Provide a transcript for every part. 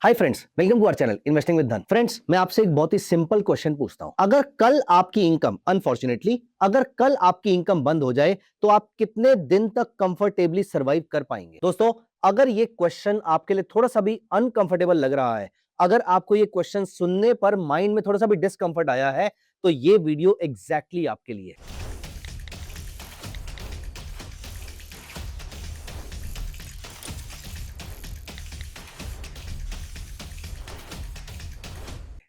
Hi friends, welcome to our channel investing with Dhan. Friends, मैं आपसे एक बहुत ही सिंपल क्वेश्चन पूछता हूं। अगर कल आपकी इनकम अगर कल आपकी इनकम बंद हो जाए तो आप कितने दिन तक कंफर्टेबली सरवाइव कर पाएंगे? दोस्तों, अगर ये क्वेश्चन आपके लिए थोड़ा सा भी अनकंफर्टेबल लग रहा है, अगर आपको ये क्वेश्चन सुनने पर माइंड में थोड़ा सा भी डिस्कंफर्ट आया है, तो ये वीडियो एग्जैक्टली आपके लिए है।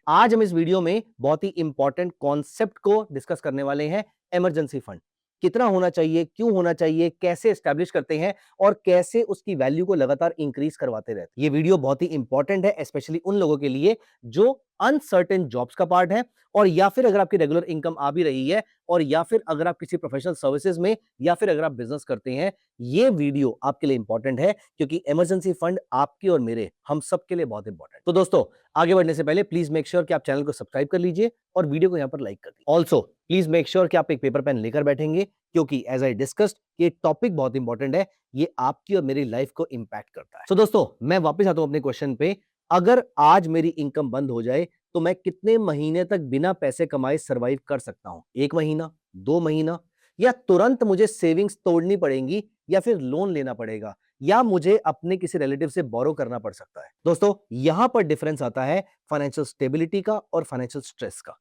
आज हम इस वीडियो में बहुत ही इंपॉर्टेंट कॉन्सेप्ट को डिस्कस करने वाले हैं। इमरजेंसी फंड कितना होना चाहिए, क्यों होना चाहिए, कैसे एस्टैब्लिश करते हैं और कैसे उसकी वैल्यू को लगातार इंक्रीज करवाते रहते हैं। ये वीडियो बहुत ही इंपॉर्टेंट है, स्पेशली उन लोगों के लिए जो अनसर्टेन जॉब्स का पार्ट है, और या फिर अगर आपकी रेगुलर इनकम आ भी रही है, और या फिर अगर आप किसी प्रोफेशनल सर्विसेज में या फिर अगर आप बिजनेस करते हैं, ये वीडियो आपके लिए इंपॉर्टेंट है क्योंकि इमरजेंसी फंड आपके और मेरे, हम सबके लिए बहुत इंपॉर्टेंट। तो दोस्तों, आगे बढ़ने से पहले प्लीज मेक श्योर कि आप चैनल को सब्सक्राइब कर लीजिए और वीडियो को यहां पर लाइक कर दीजिए। ऑल्सो प्लीज मेक श्योर कि आप एक पेपर पेन लेकर बैठेंगे क्योंकि एज आई डिस्कस्ड ये टॉपिक बहुत इंपॉर्टेंट है, ये आपकी और मेरी लाइफ को इंपैक्ट करता है। सो दोस्तों, मैं वापस आता हूं अपने क्वेश्चन पे। अगर आज मेरी इनकम बंद हो जाए तो मैं कितने महीने तक बिना पैसे कमाए सरवाइव कर सकता हूं? 1 महीना, 2 महीना, या तुरंत मुझे सेविंग्स तोड़नी पड़ेंगी, या फिर लोन लेना पड़ेगा, या मुझे अपने किसी रिलेटिव से बोरो करना पड़ सकता है? दोस्तों, यहां पर डिफरेंस आता है फाइनेंशियल स्टेबिलिटी का और फाइनेंशियल स्ट्रेस का,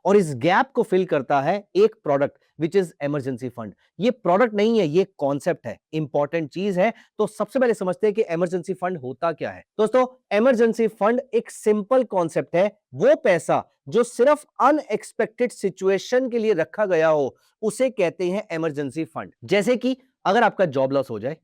और इस गैप को फिल करता है एक product which is emergency fund. ये प्रोडक्ट नहीं है, ये कॉन्सेप्ट है, इंपॉर्टेंट चीज है। तो सबसे पहले समझते हैं कि इमरजेंसी फंड होता क्या है। दोस्तों, इमरजेंसी फंड एक सिंपल कॉन्सेप्ट है। वो पैसा जो सिर्फ अनएक्सपेक्टेड सिचुएशन के लिए रखा गया हो, उसे कहते हैं इमरजेंसी फंड। जैसे कि अगर आपका जॉब लॉस हो जाए,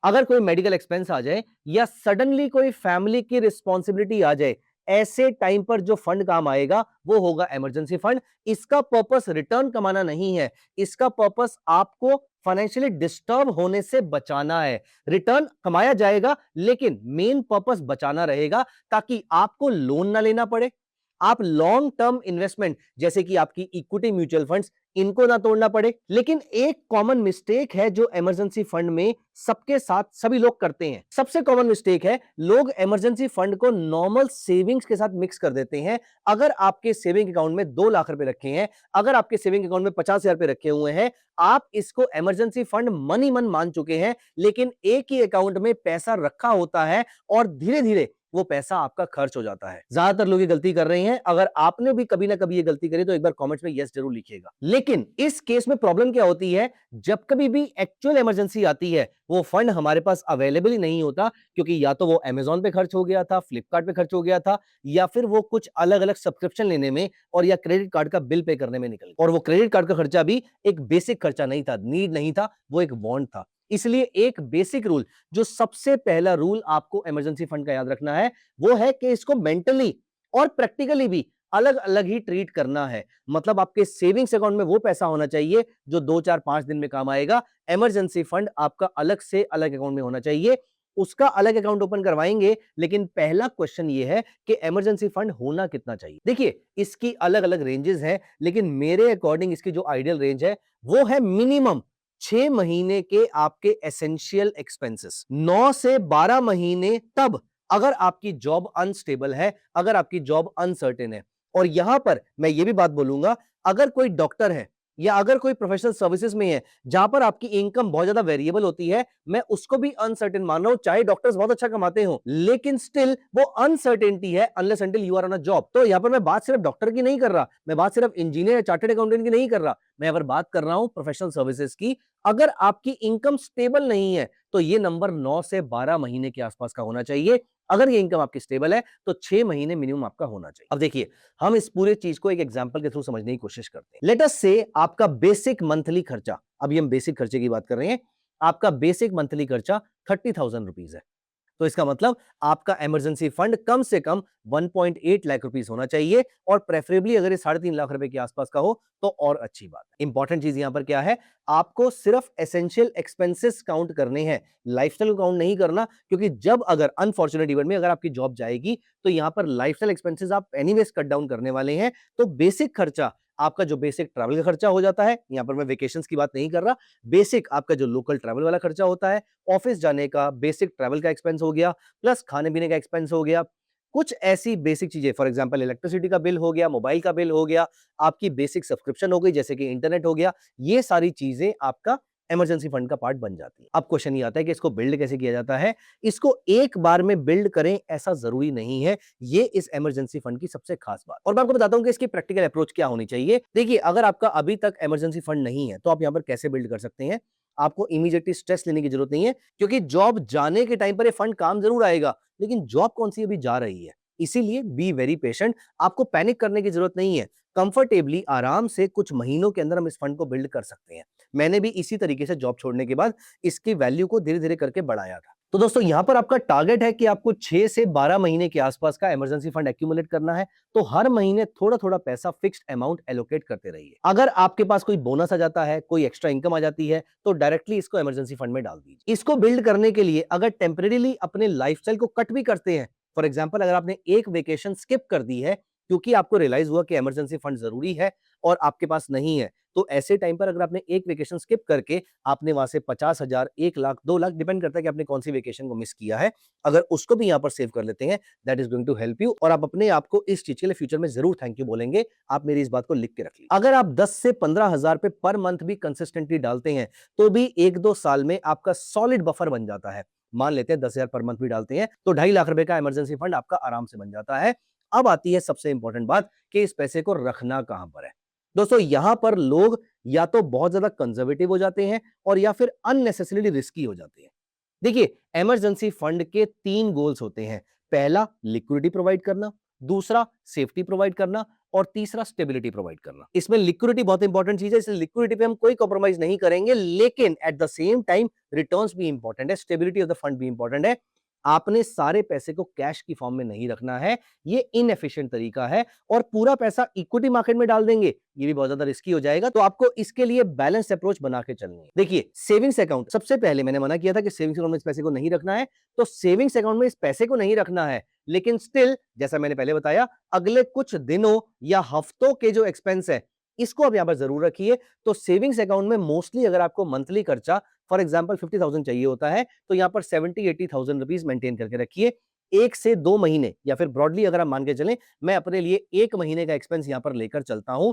अगर कोई मेडिकल एक्सपेंस आ जाए, या सडनली कोई फैमिली की रिस्पॉन्सिबिलिटी आ जाए, ऐसे टाइम पर जो फंड काम आएगा वो होगा इमरजेंसी फंड। इसका पर्पस रिटर्न कमाना नहीं है, इसका पर्पस आपको फाइनेंशियली डिस्टर्ब होने से बचाना है। रिटर्न कमाया जाएगा लेकिन मेन पर्पस बचाना रहेगा, ताकि आपको लोन ना लेना पड़े, आप लॉन्ग टर्म इन्वेस्टमेंट जैसे कि आपकी इक्विटी म्यूचुअल फंड्स, इनको ना तोड़ना पड़े। लेकिन एक कॉमन मिस्टेक है जो इमरजेंसी फंड में सबके साथ सभी लोग करते हैं। सबसे कॉमन मिस्टेक है, लोग इमरजेंसी फंड को नॉर्मल सेविंग्स के साथ मिक्स कर देते हैं। अगर आपके सेविंग अकाउंट में 2 लाख रुपए रखे हैं, अगर आपके सेविंग अकाउंट में 50,000 रुपए रखे हुए हैं, आप इसको इमरजेंसी फंड मन ही मन मान चुके हैं। लेकिन एक ही अकाउंट में पैसा रखा होता है और धीरे धीरे वो पैसा आपका खर्च हो जाता है। ज्यादातर लोग ये गलती कर रहे हैं। अगर आपने भी कभी ना कभी ये गलती करी तो एक बार कमेंट्स में यस जरूर लिखिएगा। लेकिन इस केस में प्रॉब्लम क्या होती है, जब कभी भी एक्चुअल इमरजेंसी आती है, वो फंड हमारे पास अवेलेबल ही नहीं होता, क्योंकि या तो वो अमेजॉन पे खर्च हो गया था, फ्लिपकार्ट पे खर्च हो गया था, या फिर वो कुछ अलग अलग सब्सक्रिप्शन लेने में और या क्रेडिट कार्ड का बिल पे करने में निकल गया। और वो क्रेडिट कार्ड का खर्चा भी एक बेसिक खर्चा नहीं था, नीड नहीं था, वो एक वांट था। इसलिए एक बेसिक रूल, जो सबसे पहला रूल आपको इमरजेंसी फंड का याद रखना है, वो है कि इसको मेंटली और प्रैक्टिकली भी अलग अलग ही ट्रीट करना है। मतलब आपके सेविंग्स अकाउंट में वो पैसा होना चाहिए जो 2 4 5 दिन में काम आएगा। इमरजेंसी फंड आपका अलग से अलग अकाउंट में होना चाहिए। उसका अलग अकाउंट ओपन करवाएंगे, लेकिन पहला क्वेश्चन ये है कि इमरजेंसी फंड होना कितना चाहिए। देखिए, इसकी अलग अलग रेंजेस हैं, लेकिन मेरे अकॉर्डिंग इसकी जो आइडियल रेंज है वो है मिनिमम 6 महीने के आपके एसेंशियल एक्सपेंसेस, 9 से 12 महीने, तब अगर आपकी जॉब अनस्टेबल है, अगर आपकी जॉब अनसर्टेन है। और यहां पर मैं ये भी बात बोलूंगा, अगर कोई डॉक्टर है या अगर कोई प्रोफेशनल सर्विसेज में है जहां पर आपकी इनकम बहुत ज्यादा वेरिएबल होती है, मैं उसको भी अनसर्टेन मान रहा हूं। चाहे डॉक्टर्स बहुत अच्छा कमाते हो, लेकिन स्टिल वो अनसर्टेनिटी है unless until you are on a job. तो यहां पर मैं बात सिर्फ डॉक्टर की नहीं कर रहा, मैं बात सिर्फ इंजीनियर या चार्टर्ड अकाउंटेंट की नहीं कर रहा, मैं अगर बात कर रहा हूं प्रोफेशनल सर्विसेज की। अगर आपकी इनकम स्टेबल नहीं है तो ये नंबर 9 से 12 महीने के आसपास का होना चाहिए। अगर ये इनकम आपकी स्टेबल है तो 6 महीने मिनिमम आपका होना चाहिए। अब देखिए, हम इस पूरे चीज को एक एग्जांपल के थ्रू समझने की कोशिश करते हैं। लेट अस से आपका बेसिक मंथली खर्चा, अभी हम बेसिक खर्चे की बात कर रहे हैं, आपका बेसिक मंथली खर्चा 30,000 रुपीज है। तो इसका मतलब आपका इमरजेंसी फंड कम से कम 1.8 लाख रुपीस होना चाहिए, और प्रेफरेबली अगर ये 3.5 लाख रुपए के आसपास का हो तो और अच्छी बात है। इंपॉर्टेंट चीज यहां पर क्या है, आपको सिर्फ एसेंशियल एक्सपेंसेस काउंट करने हैं, लाइफस्टाइल काउंट नहीं करना। क्योंकि जब अगर अनफॉर्चुनेट इवेंट में अगर आपकी जॉब जाएगी तो यहां पर लाइफस्टाइल एक्सपेंसेस आप एनीवेज कट डाउन करने वाले हैं। तो बेसिक खर्चा, आपका जो बेसिक ट्रैवल का खर्चा हो जाता है, यहां पर मैं वेकेशंस की बात नहीं कर रहा, बेसिक आपका जो लोकल ट्रैवल वाला खर्चा होता है, ऑफिस जाने का बेसिक ट्रैवल का एक्सपेंस हो गया, प्लस खाने पीने का एक्सपेंस हो गया, कुछ ऐसी बेसिक चीजें, फॉर एग्जांपल इलेक्ट्रिसिटी का बिल हो गया, मोबाइल का बिल हो गया, आपकी बेसिक सब्सक्रिप्शन हो गई जैसे कि इंटरनेट हो गया, ये सारी चीजें आपका इमरजेंसी फंड का पार्ट बन जाती है। अब क्वेश्चन ये आता है कि इसको बिल्ड कैसे किया जाता है। इसको एक बार में बिल्ड करें ऐसा जरूरी नहीं है, ये इस इमरजेंसी फंड की सबसे खास बात। और मैं आपको बताता हूं कि इसकी प्रैक्टिकल अप्रोच क्या होनी चाहिए। देखिए, अगर आपका अभी तक इमरजेंसी फंड नहीं है तो आप यहां पर कैसे बिल्ड कर सकते हैं। आपको इमीडिएटली स्ट्रेस लेने की जरूरत नहीं है, क्योंकि जॉब जाने के टाइम पर ये फंड काम जरूर आएगा, लेकिन जॉब कौन सी अभी जा रही है। इसीलिए बी वेरी पेशेंट, आपको पैनिक करने की जरूरत नहीं है। कंफर्टेबली आराम से कुछ महीनों के अंदर हम इस फंड को बिल्ड कर सकते हैं। मैंने भी इसी तरीके से जॉब छोड़ने के बाद इसकी वैल्यू को धीरे धीरे करके बढ़ाया था। तो दोस्तों, यहां पर आपका टारगेट है कि आपको 6 से 12 महीने के आसपास का इमरजेंसी फंड एक्यूमुलेट करना है। तो हर महीने थोड़ा थोड़ा पैसा फिक्स्ड अमाउंट एलोकेट करते रहिए। अगर आपके पास कोई बोनस आ जाता है, कोई एक्स्ट्रा इनकम आ जाती है, तो डायरेक्टली इसको इमरजेंसी फंड में डाल दीजिए। इसको बिल्ड करने के लिए अगर टेम्परेरीली अपने लाइफस्टाइल को कट भी करते हैं, फॉर एग्जाम्पल अगर आपने एक वेकेशन स्किप कर दी है क्योंकि आपको रियलाइज हुआ कि इमरजेंसी फंड जरूरी है और आपके पास नहीं है, तो ऐसे टाइम पर अगर आपने एक वेकेशन स्किप करके आपने वहां से 50,000, 1 लाख, 2 लाख, डिपेंड करता है कि आपने कौन सी वेकेशन को मिस किया है, अगर उसको भी यहां पर सेव कर लेते हैं, that is going to help you. और आप अपने आप को इस चीज के लिए फ्यूचर में जरूर थैंक यू बोलेंगे। आप मेरी इस बात को लिख के रखिए। अगर आप 10 से 15,000 पे पर मंथ भी कंसिस्टेंटली डालते हैं, तो भी 1-2 साल में आपका सॉलिड बफर बन जाता है। मान लेते हैं 10,000 पर मंथ भी डालते हैं, तो 2.5 लाख रुपए का इमरजेंसी फंड आपका आराम से बन जाता है। अब आती है सबसे इंपॉर्टेंट बात कि इस पैसे को रखना कहां पर है। दोस्तों, यहां पर लोग या तो बहुत ज्यादा कंजर्वेटिव हो जाते हैं और या फिर अननेसेसरीली रिस्की हो जाते हैं। देखिए, इमरजेंसी फंड के 3 गोल्स होते हैं। पहला, लिक्विडिटी प्रोवाइड करना, दूसरा सेफ्टी प्रोवाइड करना और तीसरा स्टेबिलिटी प्रोवाइड करना। इसमें लिक्विडिटी बहुत इंपॉर्टेंट चीज है, इसलिए लिक्विडिटी पे हम कोई कॉम्प्रोमाइज नहीं करेंगे, लेकिन at the same time returns भी इंपॉर्टेंट है, स्टेबिलिटी ऑफ द फंड भी इंपॉर्टेंट है। आपने सारे पैसे को कैश की फॉर्म में नहीं रखना है, ये इनएफिशिएंट तरीका है। और पूरा पैसा इक्विटी मार्केट में डाल देंगे, ये भी बहुत ज्यादा रिस्की हो जाएगा। तो आपको इसके लिए बैलेंस अप्रोच बना के चलनी है। देखिए, सेविंग्स अकाउंट, सबसे पहले मैंने मना किया था कि सेविंग्स अकाउंट में इस पैसे को नहीं रखना है, तो सेविंग्स अकाउंट में इस पैसे को नहीं रखना है, लेकिन स्टिल जैसा मैंने पहले बताया, अगले कुछ दिनों या हफ्तों के जो एक्सपेंस है, इसको आप यहां पर जरूर रखिए। तो सेविंग्स अकाउंट में मोस्टली अगर आपको मंथली खर्चा फॉर एग्जांपल 50,000 चाहिए होता है, तो यहां पर 70-80,000 रुपीज मेंटेन करके रखिए। 1 से 2 महीने या फिर ब्रॉडली अगर आप मान के चलें, मैं अपने लिए 1 महीने का एक्सपेंस यहां पर लेकर चलता हूं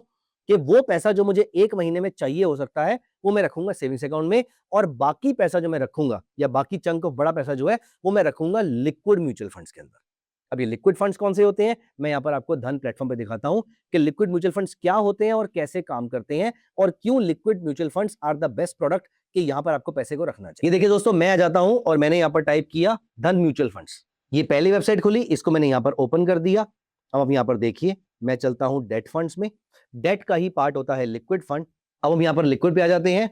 कि वो पैसा जो मुझे 1 महीने में चाहिए हो सकता है, वो मैं रखूंगा सेविंग्स अकाउंट में, और बाकी पैसा जो मैं रखूंगा या बाकी चंक ऑफ बड़ा पैसा जो है, वो मैं रखूंगा लिक्विड म्यूचुअल फंड्स के अंदर। अब ये लिक्विड फंड्स कौन से होते हैं, मैं यहां पर आपको धन प्लेटफॉर्म पे दिखाता हूं कि लिक्विड म्यूचुअल फंड्स क्या होते हैं और कैसे काम करते हैं, और क्यों liquid mutual funds are the best product कि यहां पर आपको पैसे को रखना चाहिए। ये देखिए दोस्तों, मैं आ जाता हूं और मैंने यहां पर टाइप किया धन म्यूचुअल फंड्स। ये पहली वेबसाइट खुली, इसको मैंने यहां पर ओपन कर दिया। अब आप यहां पर देखिए, मैं चलता हूं डेट फंड्स में। डेट का ही पार्ट होता है लिक्विड फंड। अब हम यहां पर लिक्विड पे आ जाते हैं।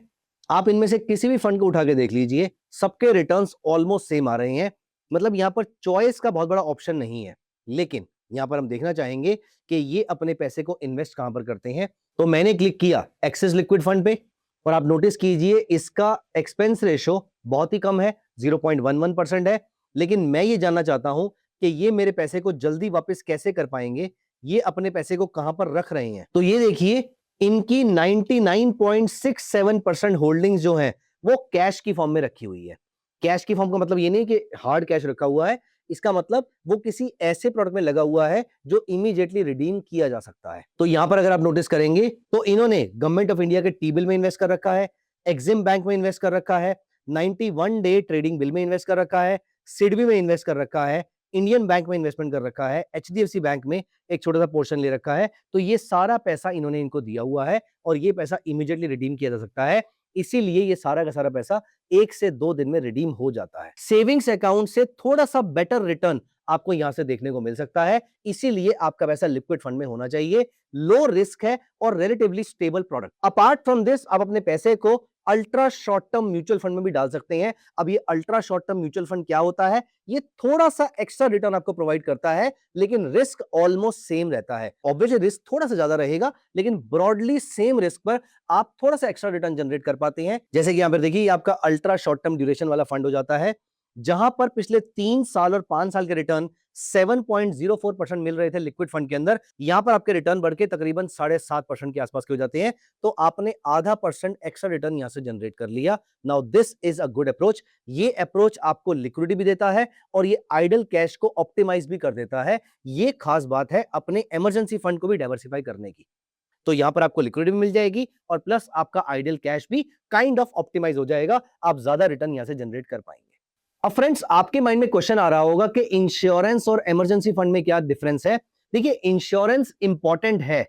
आप इनमें से किसी भी फंड को उठा के देख लीजिए, सबके रिटर्न्स ऑलमोस्ट सेम आ रहे हैं। मतलब यहां पर चॉइस का बहुत बड़ा ऑप्शन नहीं है। लेकिन यहां पर हम देखना चाहेंगे कि ये अपने पैसे को इन्वेस्ट कहां पर करते हैं। तो मैंने क्लिक किया एक्सिस लिक्विड फंड पे, और आप नोटिस कीजिए इसका एक्सपेंस रेशो बहुत ही कम है, 0.11% है। लेकिन मैं ये जानना चाहता हूं कि ये मेरे पैसे को जल्दी वापस कैसे कर पाएंगे, ये अपने पैसे को कहां पर रख रहे हैं। तो ये देखिए, इनकी 99.67% होल्डिंग्स जो है वो कैश की फॉर्म में रखी हुई है। कैश की फॉर्म का मतलब ये नहीं कि हार्ड कैश रखा हुआ है, इसका मतलब वो किसी ऐसे प्रोडक्ट में लगा हुआ है जो इमीडिएटली रिडीम किया जा सकता है। तो यहां पर अगर आप नोटिस करेंगे तो इन्होंने गवर्नमेंट ऑफ इंडिया के टी बिल में इन्वेस्ट कर रखा है, एक्सिम बैंक में इन्वेस्ट कर रखा है, 91 डे ट्रेडिंग बिल में इन्वेस्ट कर रखा है, सिडबी में इन्वेस्ट कर रखा है, इंडियन बैंक में इन्वेस्टमेंट कर रखा है, एचडीएफसी बैंक में एक छोटा सा पोर्शन ले रखा है। तो ये सारा पैसा इन्होंने इनको दिया हुआ है और ये पैसा इमीडिएटली रिडीम किया जा सकता है। इसीलिए ये सारा का सारा पैसा 1 से 2 दिन में रिडीम हो जाता है। सेविंग्स अकाउंट से थोड़ा सा बेटर रिटर्न आपको यहां से देखने को मिल सकता है, इसीलिए आपका पैसा लिक्विड फंड में होना चाहिए। लो रिस्क है और relatively stable product. Apart from this, आप अपने पैसे को ultra short term mutual fund में भी डाल सकते हैं। अब ये ultra short term mutual fund क्या होता है, ये थोड़ा सा एक्स्ट्रा रिटर्न आपको प्रोवाइड करता है, लेकिन रिस्क ऑलमोस्ट सेम रहता है। ऑब्वियसली रिस्क थोड़ा सा ज्यादा रहेगा, लेकिन ब्रॉडली सेम रिस्क पर आप थोड़ा सा एक्स्ट्रा रिटर्न जनरेट कर पाते हैं। जैसे कि यहां पर देखिए, आपका अल्ट्रा शॉर्ट टर्म ड्यूरेशन वाला फंड हो जाता है। जहां पर पिछले 3 साल और 5 साल के रिटर्न 7.04% मिल रहे थे लिक्विड फंड के अंदर, यहां पर आपके रिटर्न बढ़ के तकरीबन 7.5% के आसपास के हो जाते हैं। तो आपने आधा % एक्स्ट्रा रिटर्न यहां से जनरेट कर लिया। Now this is a good approach. ये अप्रोच आपको लिक्विडिटी भी देता है और ये आइडल कैश को ऑप्टिमाइज भी कर देता है। ये खास बात है अपने इमरजेंसी फंड को भी डाइवर्सिफाई करने की। तो यहां पर आपको लिक्विडिटी भी मिल जाएगी और प्लस आपका आइडल कैश भी काइंड ऑफ ऑप्टिमाइज हो जाएगा। आप ज्यादा रिटर्न यहां से जनरेट कर पाएंगे। अब फ्रेंड्स, आपके माइंड में क्वेश्चन आ रहा होगा कि इंश्योरेंस और इमरजेंसी फंड में क्या डिफरेंस है। देखिए, इंश्योरेंस इंपॉर्टेंट है,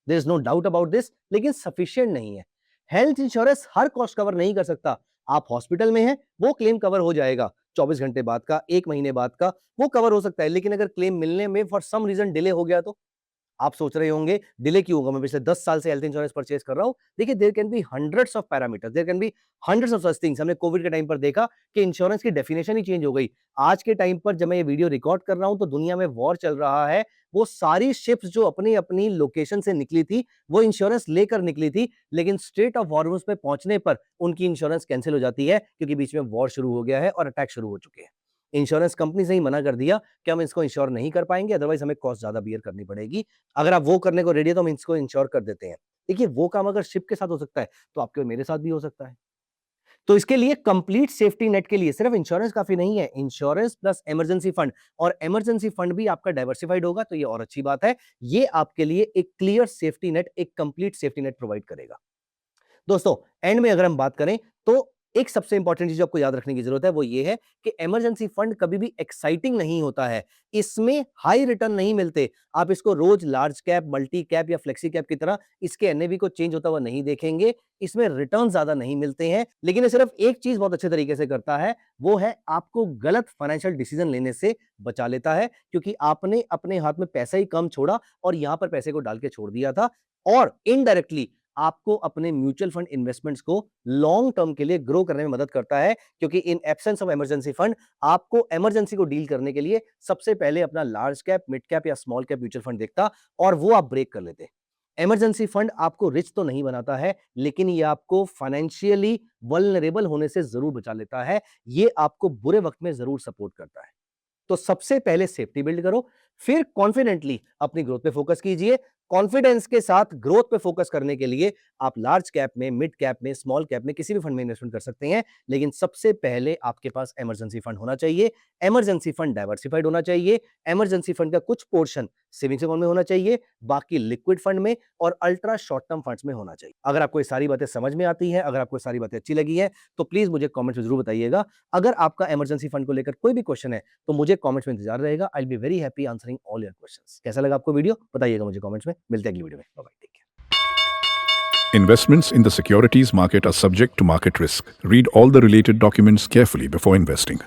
there is no doubt about this, लेकिन सफिशिएंट नहीं है। हेल्थ इंश्योरेंस हर कॉस्ट कवर नहीं कर सकता। आप हॉस्पिटल में हैं, वो क्लेम कवर हो जाएगा 24 घंटे बाद का, 1 महीने बाद का, वो कवर हो सकता है। लेकिन अगर क्लेम मिलने में फॉर सम रीजन डिले हो गया तो आप सोच रहे होंगे डिले क्यों होगा, मैं पिछले 10 साल से हेल्थ इंश्योरेंस परचेज कर रहा हूं। देखिए, there can be hundreds of parameters, there can be hundreds of such things. हमने कोविड के टाइम पर देखा कि इंश्योरेंस की डेफिनेशन ही चेंज हो गई। आज के टाइम पर जब मैं ये वीडियो रिकॉर्ड कर रहा हूं तो दुनिया में वॉर चल रहा है। वो सारी शिप्स जो अपनी अपनी लोकेशन से निकली थी, वो इंश्योरेंस लेकर निकली थी, लेकिन स्ट्रेट ऑफ हॉर्मुज पे पहुंचने पर उनकी इंश्योरेंस कैंसिल हो जाती है क्योंकि बीच में वॉर शुरू हो गया है और अटैक शुरू हो चुके हैं। इंश्योरेंस कंपनी से ही मना कर दिया कि हम इसको इंश्योर नहीं कर पाएंगे, अदरवाइज हमें कॉस्ट ज्यादा बियर करनी पड़ेगी। अगर आप वो करने को रेडी है तो हम इसको इंश्योर कर देते हैं। देखिए, वो काम अगर शिप के साथ हो सकता है तो आपके और मेरे साथ भी हो सकता है। तो इसके लिए कंप्लीट सेफ्टी नेट के लिए सिर्फ इंश्योरेंस काफी नहीं है, इंश्योरेंस प्लस इमरजेंसी फंड, और इमरजेंसी फंड भी आपका डाइवर्सिफाइड होगा तो ये और अच्छी बात है। ये आपके लिए एक क्लियर सेफ्टी नेट, एक कंप्लीट सेफ्टी नेट प्रोवाइड करेगा। दोस्तों, एंड में अगर हम बात करें तो एक सबसे इंपॉर्टेंट चीज आपको याद रखने की जरूरत है, वो ये है कि इमरजेंसी फंड कभी भी एक्साइटिंग नहीं होता है। इसमें हाई रिटर्न नहीं मिलते। आप इसको रोज लार्ज कैप, मल्टी कैप या फ्लेक्सी कैप की तरह इसके एनएवी को चेंज होता हुआ नहीं देखेंगे। इसमें रिटर्न ज्यादा नहीं मिलते हैं, लेकिन ये सिर्फ एक चीज बहुत अच्छे तरीके से करता है, वो है आपको गलत फाइनेंशियल डिसीजन लेने से बचा लेता है, क्योंकि आपने अपने हाथ में पैसा ही कम छोड़ा और यहां पर पैसे को डाल के छोड़ दिया था। और इनडायरेक्टली आपको अपने म्यूचुअल फंड इन्वेस्टमेंट्स को लॉन्ग टर्म के लिए ग्रो करने में मदद करता है, क्योंकि in absence of emergency fund आपको इमरजेंसी को डील करने के लिए सबसे पहले अपना लार्ज कैप, मिड कैप या स्मॉल कैप म्यूचुअल फंड देखता और वो आप ब्रेक कर लेते। इमरजेंसी फंड आपको रिच तो नहीं बनाता है, लेकिन ये आपको फाइनेंशियली वल्नरेबल होने से जरूर बचा लेता है। ये आपको बुरे वक्त में जरूर सपोर्ट करता है। तो सबसे पहले सेफ्टी बिल्ड करो, फिर कॉन्फिडेंटली अपनी ग्रोथ पे फोकस कीजिए। कॉन्फिडेंस के साथ ग्रोथ पे फोकस करने के लिए आप लार्ज कैप में, मिड कैप में, स्मॉल कैप में किसी भी फंड में इन्वेस्टमेंट कर सकते हैं, लेकिन सबसे पहले आपके पास इमरजेंसी फंड होना चाहिए। इमरजेंसी फंड डाइवर्सिफाइड होना चाहिए। इमरजेंसी फंड का कुछ पोर्शन सेविंग्स अकाउंट में होना चाहिए, बाकी लिक्विड फंड में और अल्ट्रा शॉर्ट टर्म फंड्स में होना चाहिए। अगर आपको ये सारी बातें समझ में आती हैं, अगर आपको ये सारी बातें अच्छी लगी हैं, तो प्लीज मुझे कमेंट्स में जरूर बताइएगा। अगर आपका इमरजेंसी फंड को लेकर कोई भी क्वेश्चन है तो मुझे कमेंट्स में इंतजार रहेगा। I will be very happy answering all your questions. कैसा लगा आपको वीडियो, बताइएगा मुझे कमेंट्स में। मिलते हैं अगली वीडियो में। Bye bye, take care. Investments in the securities market are subject to market risk. Read all the related documents carefully before investing.